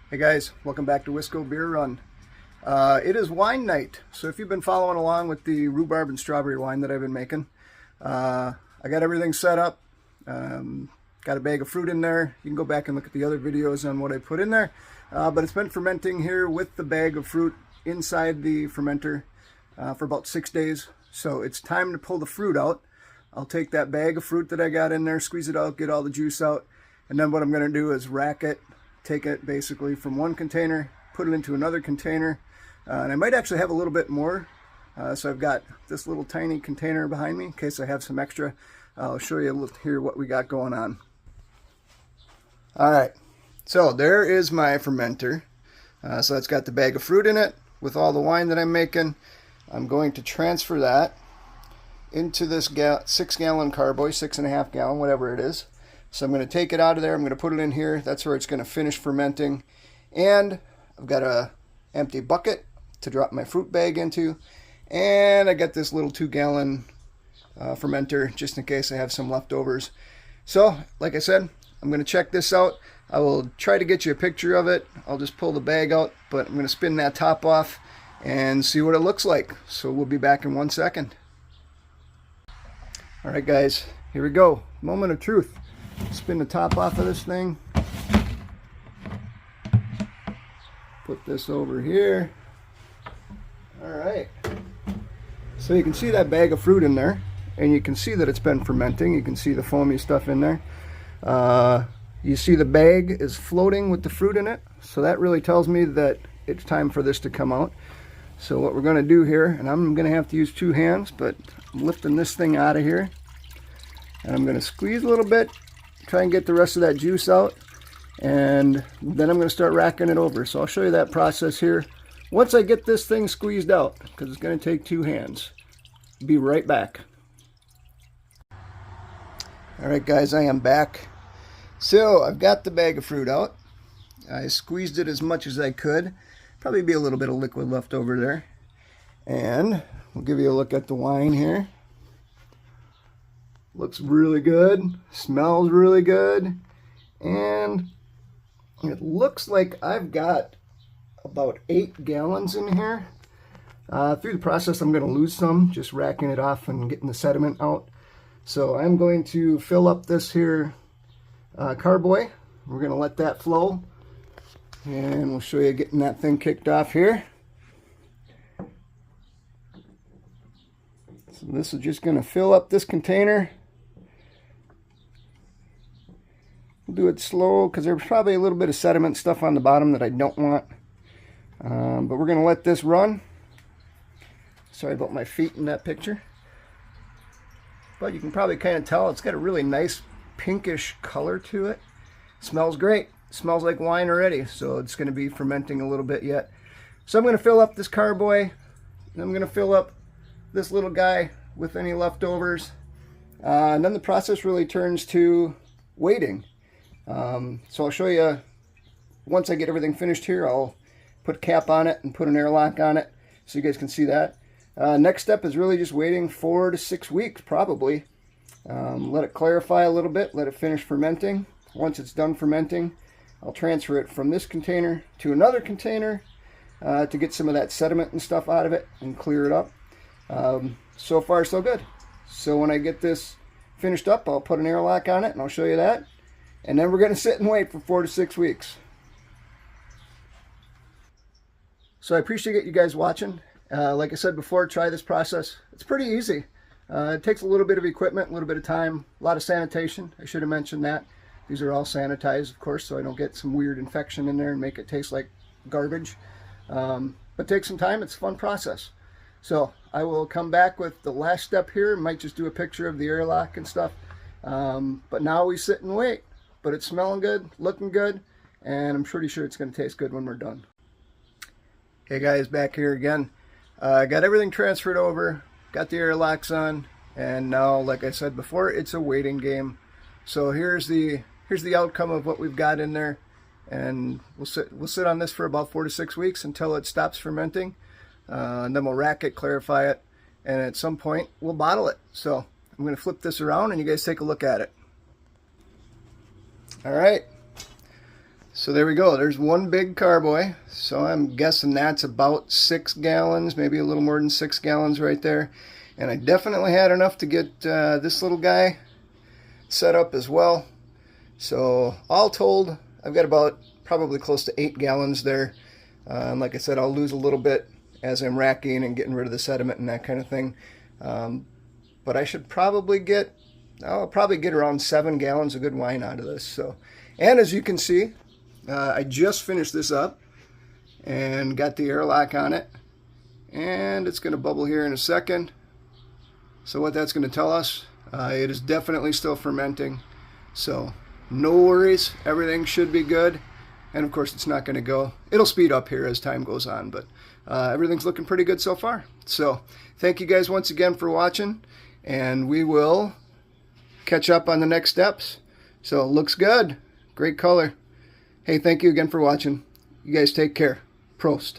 Hey guys, welcome back to Wisco Beer Run. It is wine night, so if you've been following along with the rhubarb and strawberry wine that I've been making, I got everything set up. Got a bag of fruit in there. You can go back and look at the other videos on what I put in there. But it's been fermenting here with the bag of fruit inside the fermenter for about 6 days. So it's time to pull the fruit out. I'll take that bag of fruit that I got in there, squeeze it out, get all the juice out, and then what I'm going to do is rack it, take it basically from one container, put it into another container, and I might actually have a little bit more. So I've got this little tiny container behind me in case I have some extra. I'll show you here what we got going on. Alright, so there is my fermenter. So it's got the bag of fruit in it with all the wine that I'm making. I'm going to transfer that into this 6-gallon carboy, 6.5 gallon, whatever it is. So I'm going to take it out of there. I'm going to put it in here. That's where it's going to finish fermenting. And I've got a empty bucket to drop my fruit bag into. And I got this little 2-gallon fermenter just in case I have some leftovers. So, like I said, I'm going to check this out. I will try to get you a picture of it. I'll just pull the bag out, but I'm going to spin that top off and see what it looks like. So we'll be back in 1 second. Alright guys, here we go. Moment of truth. Spin the top off of this thing. Put this over here. Alright. So you can see that bag of fruit in there, and you can see that it's been fermenting. You can see the foamy stuff in there. You see the bag is floating with the fruit in it, so that really tells me that it's time for this to come out. So what we're going to do here, and I'm going to have to use 2 hands, but I'm lifting this thing out of here, and I'm going to squeeze a little bit, try and get the rest of that juice out, and then I'm going to start racking it over. So I'll show you that process here once I get this thing squeezed out, because it's going to take 2 hands. Be right back. Alright guys, I am back. So I've got the bag of fruit out. I squeezed it as much as I could. Probably be a little bit of liquid left over there. And we'll give you a look at the wine here. Looks really good. Smells really good. And it looks like I've got about 8 gallons in here. Through the process I'm going to lose some, just racking it off and getting the sediment out. So I'm going to fill up this here carboy. We're going to let that flow. And we'll show you getting that thing kicked off here. So this is just going to fill up this container. We'll do it slow because there's probably a little bit of sediment stuff on the bottom that I don't want. But we're going to let this run. Sorry about my feet in that picture. But you can probably kind of tell it's got a really nice pinkish color to it. Smells great. Smells like wine already, so it's going to be fermenting a little bit yet. So I'm going to fill up this carboy, and I'm going to fill up this little guy with any leftovers, and then the process really turns to waiting. So I'll show you, once I get everything finished here, I'll put a cap on it and put an airlock on it so you guys can see that. Next step is really just waiting 4 to 6 weeks probably. Let it clarify a little bit, let it finish fermenting. Once it's done fermenting, I'll transfer it from this container to another container to get some of that sediment and stuff out of it and clear it up. So far so good. So when I get this finished up, I'll put an airlock on it and I'll show you that. And then we're going to sit and wait for 4 to 6 weeks. So I appreciate you guys watching. Like I said before, try this process. It's pretty easy. It takes a little bit of equipment, a little bit of time, a lot of sanitation. I should have mentioned that. These are all sanitized, of course, so I don't get some weird infection in there and make it taste like garbage. But take some time. It's a fun process. So I will come back with the last step here. Might just do a picture of the airlock and stuff. But now we sit and wait. But it's smelling good, looking good, and I'm pretty sure it's going to taste good when we're done. Hey guys, back here again. I got everything transferred over, got the airlocks on, and now, like I said before, it's a waiting game. So here's the outcome of what we've got in there, and we'll sit on this for about 4 to 6 weeks until it stops fermenting, and then we'll rack it, clarify it, and at some point we'll bottle it. So I'm going to flip this around and you guys take a look at it. All right. So there we go. There's one big carboy. So I'm guessing that's about 6 gallons, maybe a little more than 6 gallons right there. And I definitely had enough to get this little guy set up as well. So all told, I've got about probably close to 8 gallons there. And like I said, I'll lose a little bit as I'm racking and getting rid of the sediment and that kind of thing. But I should probably I'll probably get around 7 gallons of good wine out of this. So, and as you can see, I just finished this up and got the airlock on it. And it's going to bubble here in a second. So what that's going to tell us, it is definitely still fermenting. So no worries, everything should be good. And of course it's not going to go, it'll speed up here as time goes on, but everything's looking pretty good so far. So thank you guys once again for watching, and we will catch up on the next steps. So it looks good, great color. Hey, thank you again for watching. You guys take care. Prost.